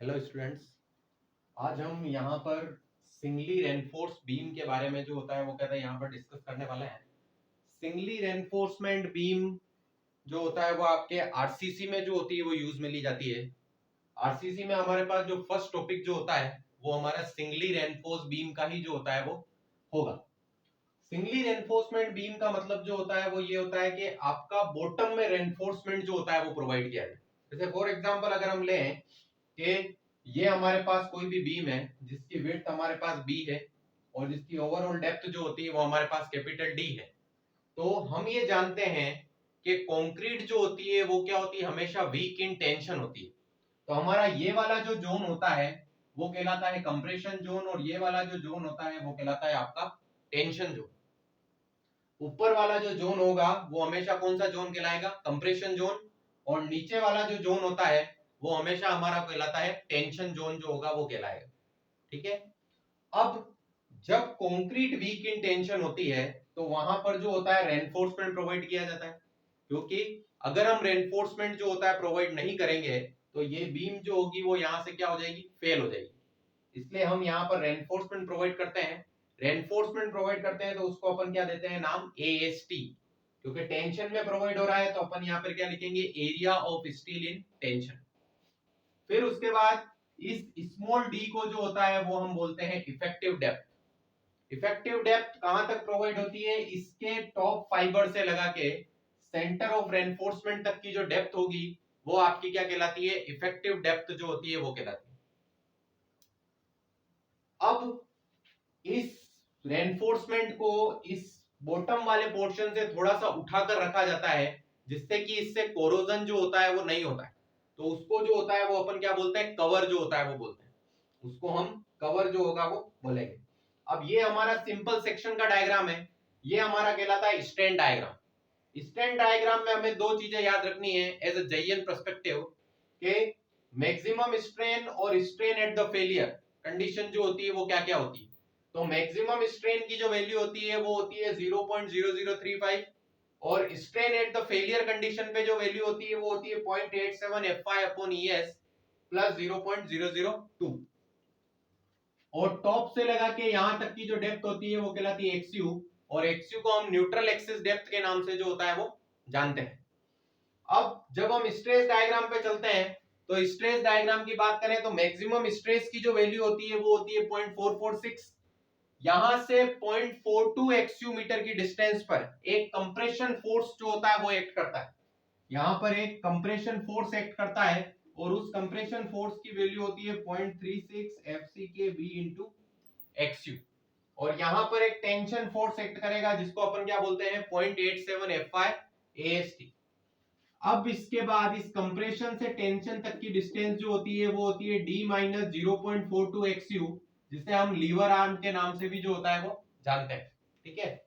Hello students. आज हम यहाँ पर सिंगली रेनफोर्स बीम के बारे में जो होता है वो कहते हैं यहाँ पर डिस्कस करने वाले हैं। सिंगली रेनफोर्समेंट बीम जो होता है वो आपके आरसीसी में जो होती है वो यूज में ली जाती है। आरसीसी में हमारे पास जो फर्स्ट टॉपिक जो होता है वो हमारा सिंगली रेनफोर्स बीम का ही जो होता है वो होगा। सिंगली रेनफोर्समेंट बीम का मतलब जो होता है वो ये होता है कि आपका बॉटम में रेनफोर्समेंट जो होता है वो प्रोवाइड किया जाए। जैसे फॉर एग्जांपल अगर हम लें कि ये हमारे पास कोई भी बीम है जिसकी विड्थ हमारे पास बी है और जिसकी ओवरऑल डेप्थ जो होती है वो हमारे पास कैपिटल डी है, तो हम ये जानते हैं कि कंक्रीट जो होती है वो क्या होती है, हमेशा वीक इन टेंशन होती है। तो हमारा ये वाला जो जोन होता है वो कहलाता है कंप्रेशन जोन और ये वाला जो जोन होता है वो कहलाता है आपका टेंशन जोन। ऊपर वाला जो जोन होगा वो हमेशा कौन सा जोन कहलाएगा, कंप्रेशन जोन, और नीचे वाला जो जोन होता है वो हमेशा हमारा कहलाता है टेंशन जोन जो होगा वो कहलाएगा। ठीक है। अब जब कंक्रीट वीक इन टेंशन होती है तो वहां पर जो होता है रेनफोर्समेंट प्रोवाइड किया जाता है, क्योंकि अगर हम रेनफोर्समेंट जो होता है प्रोवाइड नहीं करेंगे तो ये बीम जो होगी वो यहां से क्या हो जाएगी, फेल हो जाएगी। इसलिए हम यहाँ पर रेनफोर्समेंट प्रोवाइड करते हैं। रेनफोर्समेंट प्रोवाइड करते हैं तो उसको अपन क्या देते हैं नाम, एएसटी, क्योंकि टेंशन में प्रोवाइड हो रहा है तो अपन यहाँ पर क्या लिखेंगे, area of steel in tension. फिर उसके बाद इस स्मॉल डी को जो होता है वो हम बोलते हैं इफेक्टिव डेप्थ। इफेक्टिव डेप्थ कहां तक प्रोवाइड होती है, इसके टॉप फाइबर से लगा के सेंटर ऑफ रेनफोर्समेंट तक की जो डेप्थ होगी वो आपकी क्या कहलाती है, इफेक्टिव डेप्थ जो होती है वो कहलाती है। अब इस रेनफोर्समेंट को इस बॉटम वाले पोर्शन से थोड़ा सा उठाकर रखा जाता है जिससे कि इससे कोरोजन जो होता है वो नहीं होता है, तो उसको जो होता है वो अपन क्या बोलते हैं, कवर जो होता है वो बोलते हैं, उसको हम कवर जो होगा वो बोलेंगे। अब ये हमारा सिंपल सेक्शन का डायग्राम है, ये हमारा कहलाता है स्ट्रेन डायग्राम। स्ट्रेन डायग्राम में हमें दो चीजें याद रखनी है एज अ जयन पर्सपेक्टिव, के मैक्सिमम स्ट्रेन और strain at the failure condition जो होती है वो क्या क्या होती है। तो मैक्सिमम स्ट्रेन की जो वैल्यू होती है वो होती है 0.0035 और strain at the failure condition पे जो वैल्यू होती है वो होती है 0.87 FI अपॉन ES प्लस 0.002, और टॉप से लगा के यहां तक की जो डेप्थ होती है वो कहलाती है XU, और XU को हम न्यूट्रल एक्सिस डेप्थ के नाम से जो होता है वो जानते हैं। अब जब हम स्ट्रेस डायग्राम पे चलते हैं तो स्ट्रेस डायग्राम की बात करें तो मैक्सिमम स्ट्रेस की जो वैल्यू होती है वो होती है 0.446। यहां से 0.42 XU मीटर की डिस्टेंस पर एक कंप्रेशन फोर्स जो होता है वो एक्ट करता है। यहां पर एक कंप्रेशन फोर्स एक्ट करता है और उस कंप्रेशन फोर्स की वैल्यू होती है 0.36 FCKB इंटू XU, और यहां पर एक टेंशन फोर्स एक्ट करेगा जिसको अपन क्या बोलते हैं 0.87 FI AST। अब इसके बाद इस कंप्रेशन से टेंशन तक की डिस्टेंस जो होती है वो होती है D माइनस 0.42 XU, जिसे हम लीवर आर्म के नाम से भी जो होता है वो जानते हैं। ठीक है।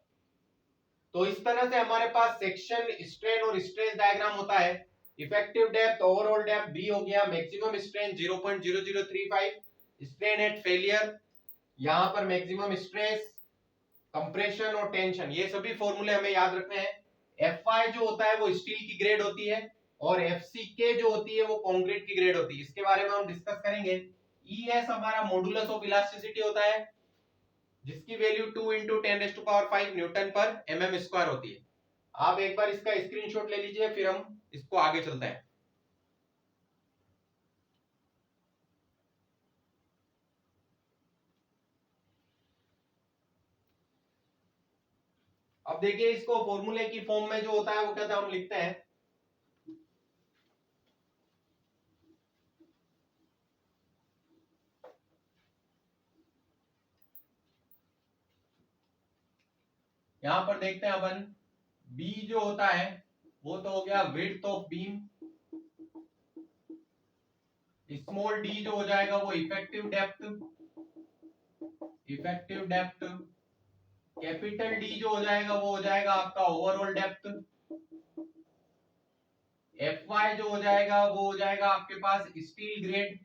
तो इस तरह से हमारे पास सेक्शन, स्ट्रेन और स्ट्रेस डायग्राम होता है। Effective depth, overall depth B हो गया, maximum strain 0.0035, strain at failure, यहां पर मैक्सिमम स्ट्रेस, कंप्रेशन और टेंशन, ये सभी फॉर्मूले हमें याद रखने हैं। Fi जो होता है वो स्टील की ग्रेड होती है और FCK जो होती है वो कंक्रीट की ग्रेड होती है, इसके बारे में हम डिस्कस करेंगे। ES हमारा मॉडुलस ऑफ इलास्टिसिटी होता है जिसकी वैल्यू 2 इंटू 10⁵ न्यूटन पर mm स्क्वायर होती है। आप एक बार इसका स्क्रीनशॉट ले लीजिए फिर हम इसको आगे चलते हैं। अब देखिए इसको फॉर्मूले की फॉर्म में जो होता है वो कहते हैं, हम लिखते हैं यहां पर देखते हैं अपन, बी जो होता है वो तो हो गया width of beam, small D जो हो जाएगा वो इफेक्टिव डेप्थ, कैपिटल डी जो हो जाएगा वो हो जाएगा आपका ओवरऑल डेप्थ, एफ वाई जो हो जाएगा वो हो जाएगा आपके पास स्टील ग्रेड,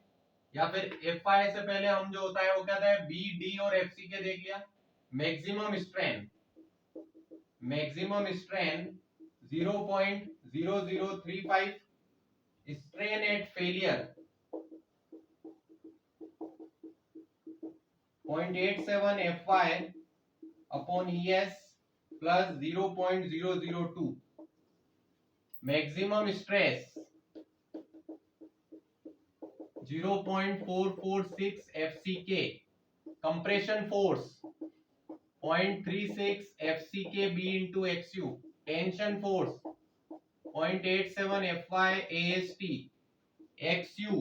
या फिर एफ आई से पहले हम जो होता है वो कहता है बी डी और एफ सी के देख लिया। Maximum strain, 0.0035, strain at failure 0.87 Fy upon ES plus 0.002. Maximum stress 0.446 FCK. Compression force 0.36 FCK-B into XU. Tension force 0.87 Fy AST. XU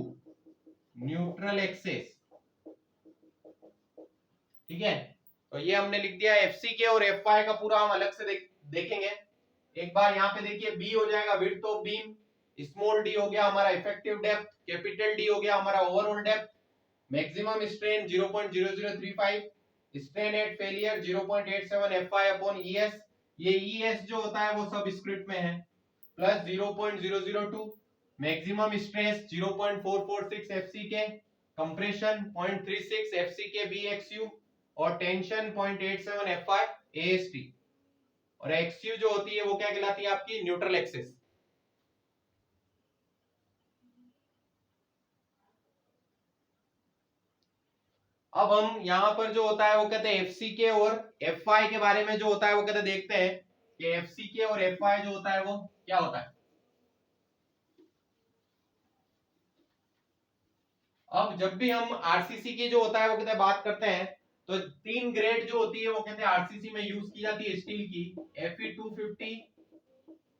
neutral axis. ठीक है, तो ये हमने लिख दिया FCK और Fy का पूरा हम अलग से देखेंगे. एक बार यहाँ पे देखिए, B हो जाएगा width of beam, small d हो गया हमारा इफेक्टिव डेप्थ, कैपिटल D हो गया हमारा overall depth, maximum strain 0.0035, strain at failure 0.87 Fy upon ES. ये ES जो होता है वो सब स्क्रिप्ट में है, plus 0.002, maximum stress 0.446 FCK, compression 0.36 FCK BXU और टेंशन 0.87 Fy AST. और XU जो होती है वो क्या कहलाती है आपकी, न्यूट्रल एक्सिस. अब हम यहाँ पर जो होता है वो कहते हैं FCK और Fy के बारे में जो होता है वो कहते हैं, देखते हैं कि FCK और Fy जो होता है वो क्या होता है. अब जब भी हम आरसीसी की जो होता है वो कहते हैं बात करते हैं, तो तीन ग्रेड जो होती है वो कहते हैं आरसीसी में यूज की जाती है स्टील की, Fe250,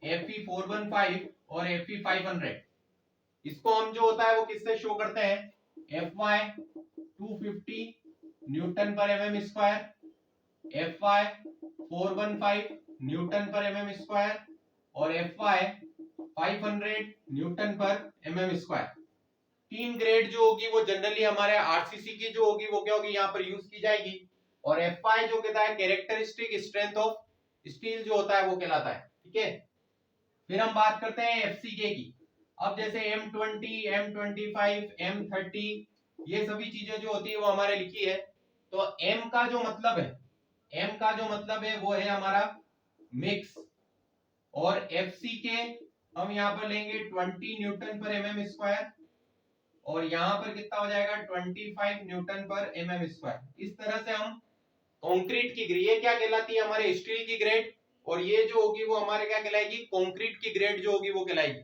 Fe415 और Fe500. इसको हम जो होता है वो किससे शो करते हैं, Fy250 न्यूटन पर mm स्क्वायर, Fy415 न्यूटन पर mm स्क्वायर और Fy500 न्यूटन पर mm स्क्वायर. तीन ग्रेड जो होगी वो जनरली हमारे आरसीसी की जो होगी वो क्या होगी, यहाँ पर यूज की जाएगी. और Fy जो कहता है कैरेक्टरिस्टिक स्ट्रेंथ ऑफ स्टील जो होता है वो कहलाता है. ठीक है, फिर हम बात करते हैं FCK की. अब जैसे M20, M25, M30 ये सभी चीजें जो होती है वो हमारे लिखी है. तो M का जो मतलब है, M का जो मतलब है वो है हमारा मिक्स. और FCK हम यहाँ पर लेंगे 20 न्यूटन पर mm स्क्वायर और यहाँ पर कितना हो जाएगा 25 न्यूटन पर mm स्क्वायर. इस तरह से हम कंक्रीट की ग्रेड, ये क्या कहलाती है हमारे स्टील की ग्रेड, और ये जो होगी वो हमारे क्या कहलाएगी, कंक्रीट की ग्रेड जो होगी वो कहलाएगी.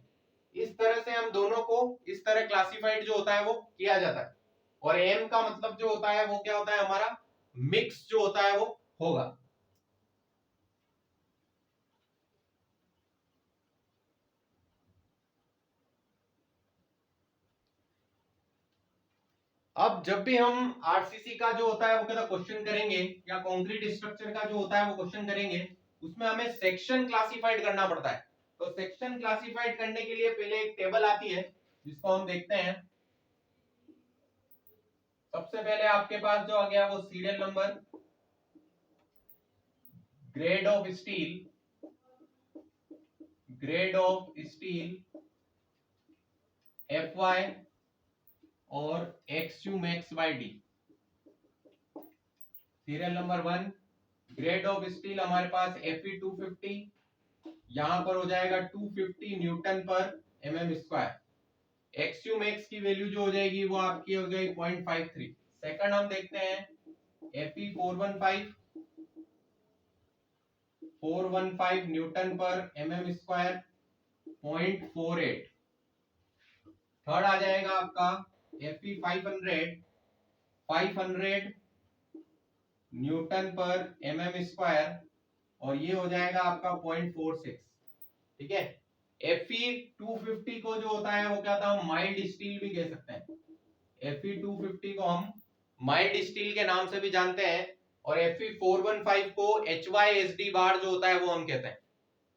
इस तरह से हम दोनों को इस तरह क्लासिफाइड जो होता है वो किया जाता है. और M का मतलब जो होता है वो क्या होता है हमारा मिक्स जो होता है वो होगा. अब जब भी हम आरसीसी का जो होता है वो कहता क्वेश्चन करेंगे या कंक्रीट स्ट्रक्चर का जो होता है वो क्वेश्चन करेंगे, उसमें हमें सेक्शन क्लासिफाइड करना पड़ता है. तो सेक्शन क्लासिफाइड करने के लिए पहले एक टेबल आती है जिसको हम देखते हैं. सबसे पहले आपके पास जो आ गया वो serial number, grade of steel, grade of steel Fy और XU max by D. Serial number 1, grade of steel हमारे पास Fe250, यहां पर हो जाएगा 250 न्यूटन पर mm स्क्वायर. XU max की वैल्यू जो हो जाएगी वो आपकी हो जाएगी 0.53. सेकंड हम देखते हैं Fe415, 415 न्यूटन पर mm स्क्वायर 0.48. थर्ड आ जाएगा आपका Fe500, 500 न्यूटन पर mm स्क्वायर और ये हो जाएगा आपका 0.46. ठीक है, Fe250 को जो होता है वो क्या था, हम माइल्ड स्टील भी कह सकते हैं. Fe250 को हम माइल्ड स्टील के नाम से भी जानते हैं. और Fe415 को HYSD बार जो होता है वो हम कहते हैं.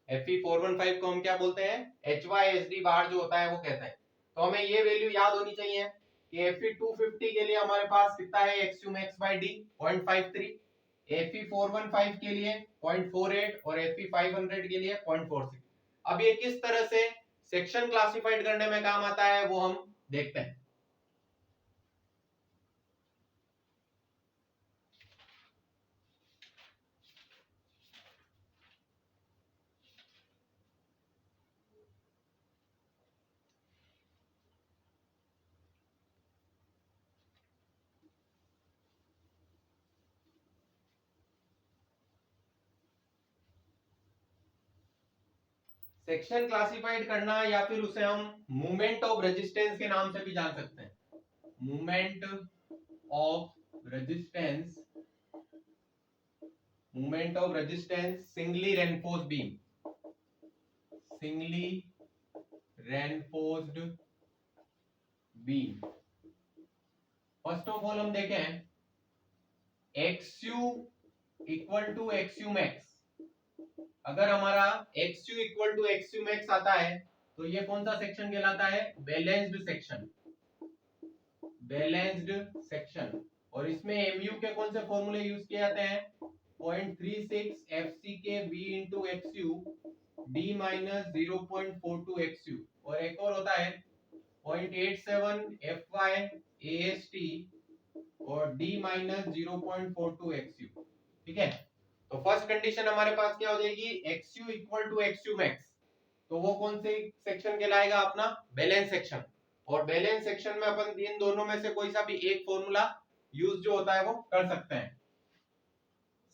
Fe415 को हम क्या बोलते हैं, HYSD बार जो होता है वो कहते हैं. तो हमें ये वैल्यू याद होनी चाहिए कि Fe250 के लिए हमारे पास कितना है, XU max by D 0.53, Fe415 के लिए 0.48 और Fe500 के लिए 0.46. अब ये किस तरह से सेक्शन क्लासिफाइड करने में काम आता है वो हम देखते हैं. सेक्शन क्लासिफाइड करना या फिर उसे हम मूवमेंट ऑफ रेजिस्टेंस के नाम से भी जान सकते हैं। Movement of resistance, movement of resistance singly reinforced beam, singly reinforced beam. First of all हम देखें XU equal to XU max. अगर हमारा XU equal to XU max आता है तो ये कौन सा सेक्शन कहलाता है? Balanced section, balanced section. और इसमें MU के कौन से फॉर्मूले यूज किए जाते हैं? 0.36 FCK B into XU D minus 0.42 XU। और एक और होता है 0.87 FY AST और D minus 0.42 XU। ठीक है, तो फर्स्ट कंडीशन हमारे पास क्या हो जाएगी? XU equal to XU max. तो वो कौन से सेक्शन कहलाएगा? अपना बैलेंस सेक्शन। और बैलेंस सेक्शन में अपन इन दोनों में से कोई सा भी एक फॉर्मूला यूज जो होता है वो कर सकते हैं।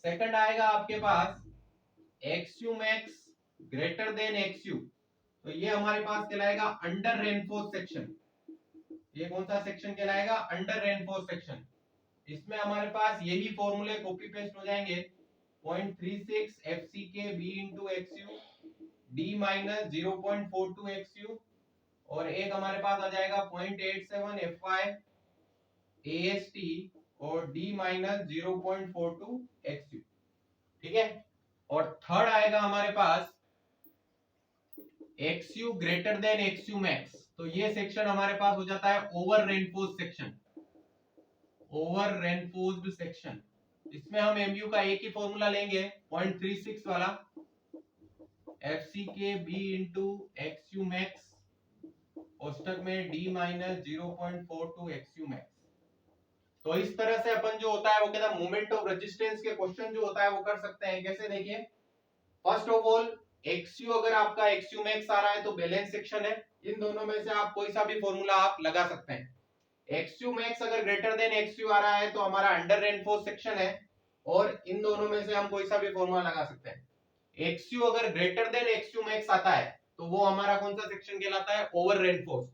सेकंड आएगा आपके पास XU max greater than XU। तो ये हमारे पास कहलाएगा अंडर रेनफोर्स सेक्शन। ये कौन सा सेक्शन कहलाएगा? Under reinforce section. इसमें हमारे पास यही फॉर्मूले कॉपी पेस्ट हो जाएंगे। 0.36 FCK B into XU D minus 0.42 XU और एक हमारे पास आ जाएगा 0.87 FY AST और D minus 0.42 XU। ठीक है, और थर्ड आएगा हमारे पास XU greater than XU max. तो ये सेक्शन हमारे पास हो जाता है over reinforced section, over reinforced section. इसमें हम MU का एक ही फॉर्मूला लेंगे 0.36 वाला FCK B into XU max औसतक में D minus 0.42 XU max। तो इस तरह से अपन जो होता है वो कहता है मोमेंट ऑफ रेजिस्टेंस के क्वेश्चन जो होता है वो कर सकते हैं। कैसे? देखिए, फर्स्ट ऑफ ऑल XU अगर आपका XU max आ रहा है तो बैलेंस सेक्शन है। इन दोनों में से आप कोई सा भी फॉर्मूला आप लगा सकते हैं। XU max अगर ग्रेटर देन XU आ रहा है तो हमारा अंडर रेनफोर्स सेक्शन है और इन दोनों में से हम कोई सा भी फॉर्मूला लगा सकते हैं। XU अगर ग्रेटर देन XU max आता है तो वो हमारा कौन सा सेक्शन कहलाता है? Over reinforce.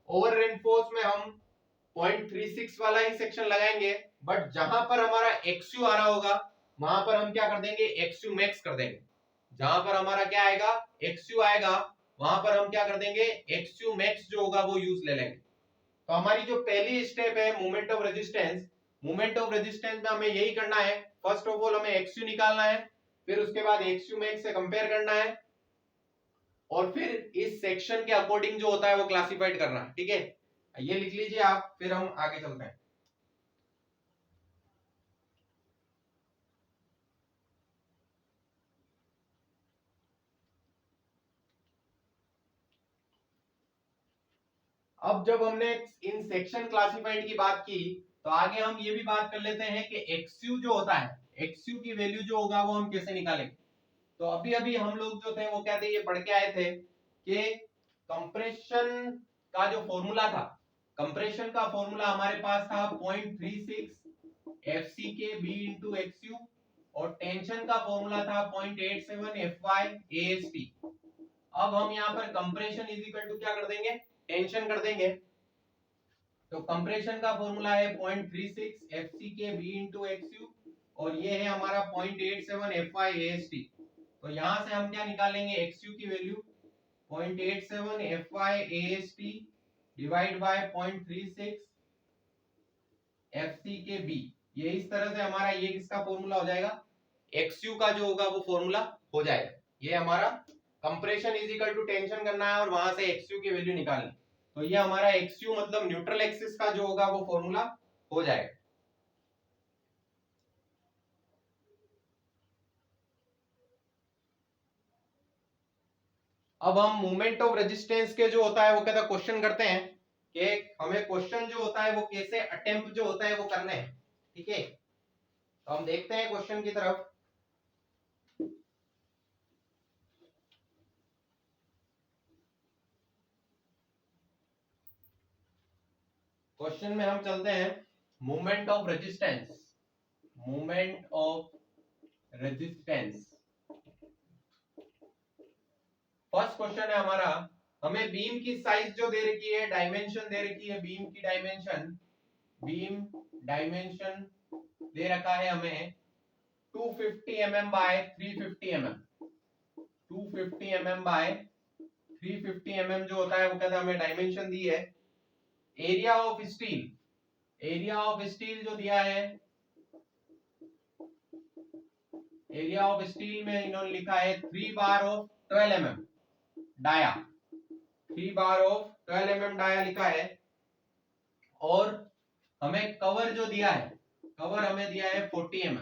ओवर रेनफोर्स में हम 0.36 वाला ही सेक्शन लगाएंगे, बट जहां पर हमारा XU आ रहा होगा वहां पर हम क्या कर देंगे? XU max कर देंगे। जहां पर हमारा क्या आएगा? XU आएगा वहां पर हम क्या कर देंगे? XU max जो होगा वो यूज ले लेंगे। तो हमारी जो पहली स्टेप है moment of resistance, moment of resistance में हमें यही करना है। फर्स्ट ऑफ ऑल हमें XU निकालना है, फिर उसके बाद XU मैक्स से कंपेयर करना है और फिर इस सेक्शन के अकॉर्डिंग जो होता है वो क्लासिफाइड करना है। ठीक है, ये लिख लीजिए आप, फिर हम आगे चलते हैं। अब जब हमने इन सेक्शन क्लासिफाइड की बात की तो आगे हम ये भी बात कर लेते हैं कि XU जो होता है, XU की वैल्यू जो होगा वो हम कैसे निकालेंगे। तो अभी अभी हम लोग जो थे वो क्या थे, ये पढ़ के आए थे कि कंप्रेशन का जो फॉर्मूला था, कंप्रेशन का फॉर्मूला हमारे पास था 0.36 FCK B into XU और टेंशन का फॉर्मूला था 0.87 FY AST। अब हम यहाँ पर कंप्रेशन इज इक्वल टू क्या कर देंगे? टेंशन कर देंगे। तो कंप्रेशन का फॉर्मूला है 0.36 FCK B into XU और ये है हमारा 0.87 FY AST। तो यहां से हम क्या निकालेंगे? XU की value 0.87 FY AST divide by 0.36 FCK B। ये इस तरह से हमारा ये किसका फॉर्मूला हो जाएगा? XU का जो होगा वो फॉर्मूला हो जाएगा। ये हमारा compression is equal to tension करना है और वहां से XU की वैल्यू निकालनी। तो ये हमारा XU मतलब न्यूट्रल एक्सिस का जो होगा वो फॉर्मूला हो जाएगा। अब हम मोमेंट ऑफ रेजिस्टेंस के जो होता है वो कहता क्वेश्चन करते हैं कि हमें क्वेश्चन जो होता है वो कैसे अटेम्प्ट जो होता है वो करने हैं। ठीक है, तो हम देखते हैं क्वेश्चन की तरफ। क्वेश्चन में हम चलते हैं moment of resistance, moment of resistance. First question है हमारा, हमें बीम की साइज जो दे रखी है, डायमेंशन दे रखी है, बीम की डायमेंशन, बीम डायमेंशन दे रखा है हमें 250 mm by 350 mm, 250 mm by 350 mm जो होता है वो कहता है हमें डायमेंशन दी है। Area of steel, area of steel जो दिया है, एरिया ऑफ स्टील में इन्होंने लिखा है 3 bar of 12 mm dia, 3 bar of 12 mm dia लिखा है। और हमें कवर जो दिया है, कवर हमें दिया है 40 mm,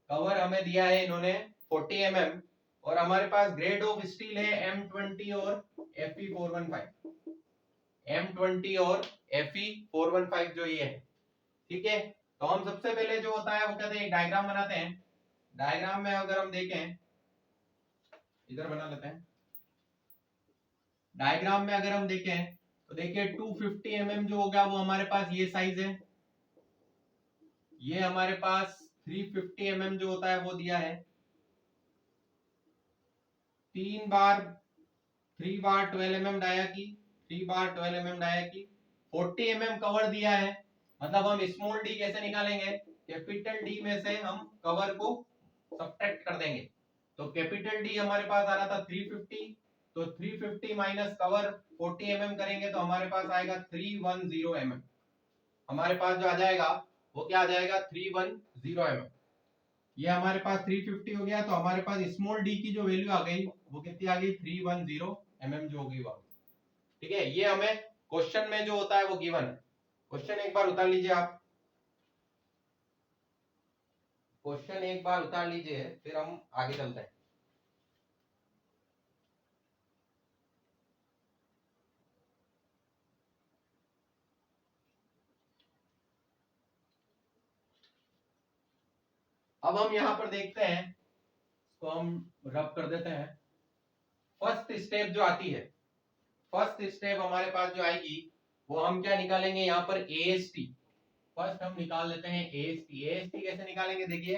कवर हमें दिया है इन्होंने 40 mm। और हमारे पास ग्रेड ऑफ स्टील है M20 और Fe415, M20 और Fe415 जो ये है, ठीक है। तो हम सबसे पहले जो होता है वो कहते हैं डायग्राम बनाते हैं। डायग्राम में अगर हम देखें, इधर बना लेते हैं। डायग्राम में अगर हम देखें तो देखिए 250 mm जो होगा वो हमारे पास ये साइज है, ये हमारे पास 350 mm जो होता है वो दिया है, 3 बार 12 mm डाया की, 3 बार 12 mm डाया की, 40 mm कवर दिया है। मतलब हम स्मॉल डी कैसे निकालेंगे, कैपिटल डी में से हम कवर को सब्ट्रैक्ट कर देंगे। तो कैपिटल डी हमारे पास आ रहा था 350, तो 350 माइनस कवर 40 mm करेंगे तो हमारे पास आएगा 310 mm। हमारे पास जो आ जाएगा वो क्या आ जाएगा 310 mm। ये हमारे पास 350 हो गया, तो हमारे पास स्मॉल डी की जो वैल्यू आ गई वो कितनी आ गई 310 mm जो होगी वो, ठीक है। ये हमें क्वेश्चन में जो होता है वो गिवन है। क्वेश्चन एक बार उतार लीजिए आप, क्वेश्चन एक बार उतार लीजिए फिर हम आगे चलते हैं। अब हम यहां पर देखते हैं, तो हम रब कर देते हैं। फर्स्ट स्टेप जो आती है, फर्स्ट स्टेप हमारे पास जो आएगी वो हम क्या निकालेंगे यहाँ पर AST। फर्स्ट हम निकाल लेते हैं AST। AST कैसे निकालेंगे, देखिए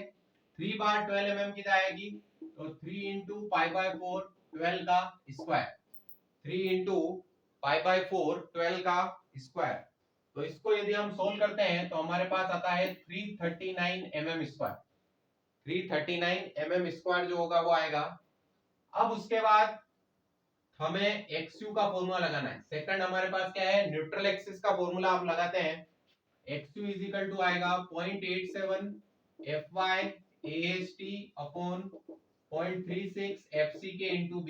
3 बार 12 mm की आएगी, तो 3 इंटू पाई बाय 4 12 का स्क्वायर, 3 इंटू पाई बाय 4 12 का स्क्वायर। तो इसको यदि हम सोल्व करते हैं तो हमारे पास आता है 339 mm स्क्वायर, 339 mm स्क्वायर जो होगा वो आएगा। अब उसके बाद हमें XU का फॉर्मूला लगाना है। सेकंड हमारे पास क्या है, न्यूट्रल एक्सिस का फॉर्मूला आप लगाते हैं। XU इज इक्वल टू आएगा 0.87 Fy AST upon 0.36 FCK into B।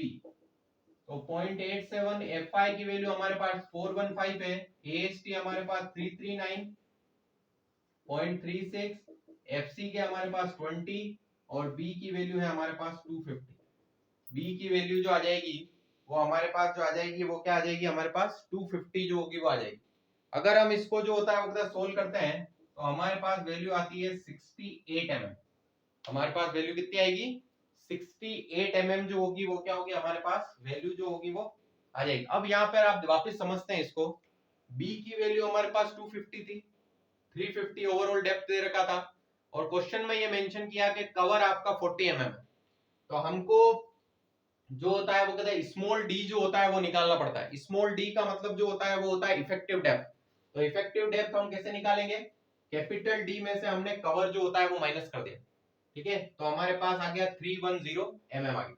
तो 0.87 Fy की वैल्यू हमारे पास 415 है, AST हमारे पास 339, 0.36 FCK हमारे पास 20 और B की वैल्यू है हमारे पास 250। B की वैल्यू जो आ जाएगी वो हमारे पास जो आ जाएगी वो क्या आ जाएगी, हमारे पास 250 जो होगी वो आ जाएगी। अगर हम इसको जो होता है वो सोल्व करते हैं तो हमारे पास वैल्यू आती है 68 mm। हमारे पास वैल्यू कितनी आएगी 68 mm जो होगी वो क्या होगी, हमारे पास वैल्यू जो होगी वो आ जाएगी। अब यहाँ पर आप वापस समझते हैं इसको, B की वैल्यू हमारे पास 250 थी, 350 ओवरऑल डेप्थ दे रखा था और क्वेश्चन में ये मेंशन किया कि कवर आपका 40 mm है। तो हमको जो होता है वो कहते हैं स्मॉल डी जो होता है वो निकालना पड़ता है। स्मॉल डी का मतलब जो होता है वो होता है इफेक्टिव डेप्थ। तो इफेक्टिव डेप्थ हम कैसे निकालेंगे, कैपिटल डी में से हमने कवर जो होता है वो माइनस कर दिया, ठीक है। तो हमारे पास आ गया 310 mm आ गया।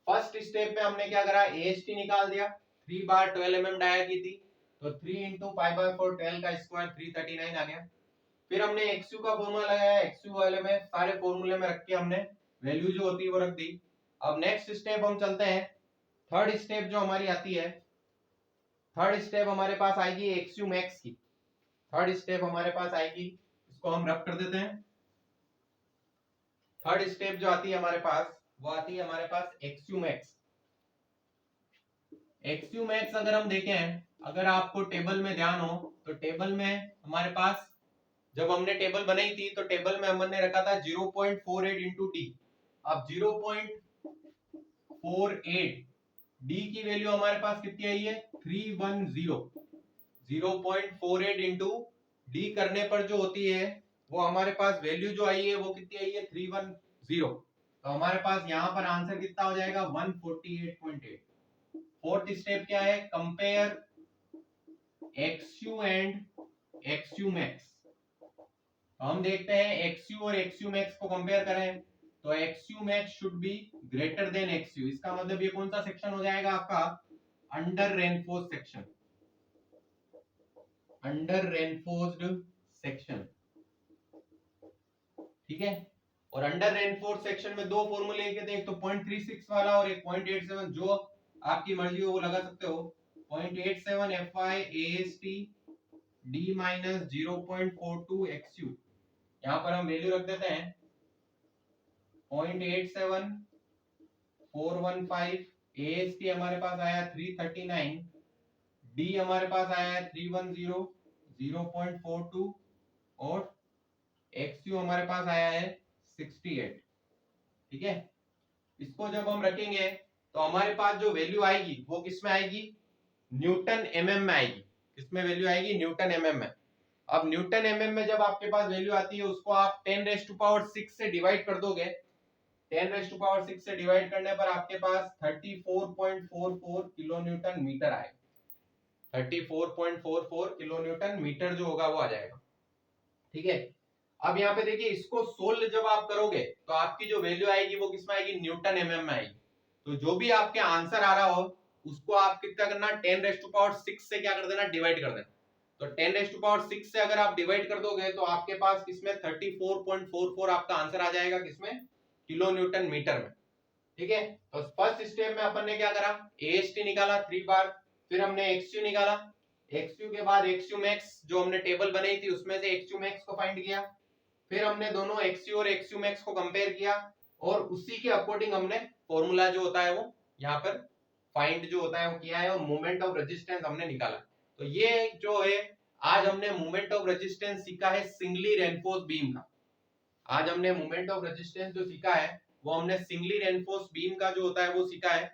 फर्स्ट स्टेप में हमने क्या करा, AST निकाल दिया, 3 बार 12 mm डाया की थी, तो 3 इंटू पाई बाय 4 12 का स्क्वायर 339 आ गया। फिर हमने XU का फॉर्मूला लगाया, XU वाले में सारे फॉर्मूले में रख के हमने वैल्यू जो होती है वो रख दी। अब नेक्स्ट स्टेप हम चलते हैं, थर्ड स्टेप जो हमारी आती है, थर्ड स्टेप हमारे पास आएगी XU मैक्स की। थर्ड स्टेप हमारे पास आएगी, इसको हम रब कर देते हैं। थर्ड स्टेप जो आती है हमारे पास वो आती है हमारे पास XU मैक्स। XU मैक्स अगर हम देखें, अगर आपको टेबल में ध्यान हो तो टेबल में हमारे पास जब हमने टेबल बनाई थी तो टेबल में हमने रखा था 0.48 इंटू डी। अब 0.48 डी की वैल्यू हमारे पास कितनी आई है 310। 0.48 इंटू डी करने पर जो होती है वो हमारे पास वैल्यू जो आई है वो कितनी आई है 310। तो हमारे पास यहाँ पर आंसर कितना हो जाएगा 148.8। फोर्थ स्टेप क्या है, compare XU and XU max. तो हम देखते हैं XU और XU मैक्स को कंपेयर करें तो XU max should be greater than XU। इसका मतलब ये कौन सा सेक्शन हो जाएगा आपका, under reinforced section, under reinforced section, ठीक है। और अंडर रेनफोर्स्ड सेक्शन में दो फॉर्मूले लिखे थे, एक तो 0.36 वाला और एक 0.87, जो आपकी मर्जी हो वो लगा सकते हो। 0.87 FI AST D minus 0.42 XU, यहाँ पर हम वैल्यू रख देते हैं 0.87 415, AST हमारे पास आया 339, D हमारे पास आया है 310 0.42 और XU हमारे पास आया है 68, ठीक है। इसको जब हम रखेंगे तो हमारे पास जो वैल्यू आएगी वो किस में आएगी, न्यूटन एमएम में आएगी। किसमें वैल्यू आएगी, न्यूटन एमएम में। अब न्यूटन एमएम में जब आपके पास वैल्यू आती है उसको आप 10⁶ से डिवाइड कर दोगे। 10⁶ से डिवाइड करने पर आपके पास 34.44 किलो न्यूटन मीटर आएगा। 34.44 किलो न्यूटन मीटर जो होगा वो आ जाएगा, ठीक है। अब यहाँ पे देखिए, इसको सोल्व जब आप करोगे तो आपकी जो वैल्यू आएगी वो किसमें आएगी, न्यूटन एमएम में आएगी। तो जो भी आपके आंसर आ रहा हो उसको आप कितना करना, 10⁶ से क्या कर देना, डिवाइड कर देना। तो 10⁶ से अगर आप डिवाइड कर दोगे तो आपके पास किसमें 34.44 आपका आंसर आ जाएगा, किसमें, किलो न्यूटन मीटर में, ठीक है। तो फर्स्ट स्टेप में अपन ने क्या करा, AST निकाला 3 बार, फिर हमने XU निकाला, XU के बाद XU मैक्स जो हमने टेबल बनाई थी उसमें से XU मैक्स को फाइंड किया, फिर हमने दोनों XU और XU मैक्स को कंपेयर किया और उसी के अकॉर्डिंग हमने फॉर्मूला जो होता है वो यहाँ पर फाइंड जो होता है वो किया है और मोमेंट ऑफ रेजिस्टेंस हमने निकाला। तो ये जो है आज हमने मोमेंट ऑफ रेजिस्टेंस सीखा है सिंगली रेनफोर्स बीम का। आज हमने मोमेंट ऑफ रेजिस्टेंस जो सीखा है वो हमने सिंगली रेनफोर्स बीम का जो होता है वो सीखा है।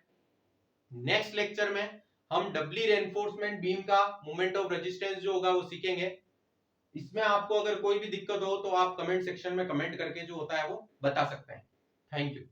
नेक्स्ट लेक्चर में हम डबली रेनफोर्समेंट बीम का मोमेंट ऑफ रेजिस्टेंस जो होगा वो सीखेंगे। इसमें आपको अगर कोई भी दिक्कत हो तो आप कमेंट सेक्शन में कमेंट करके जो होता है वो बता सकते हैं। Thank you.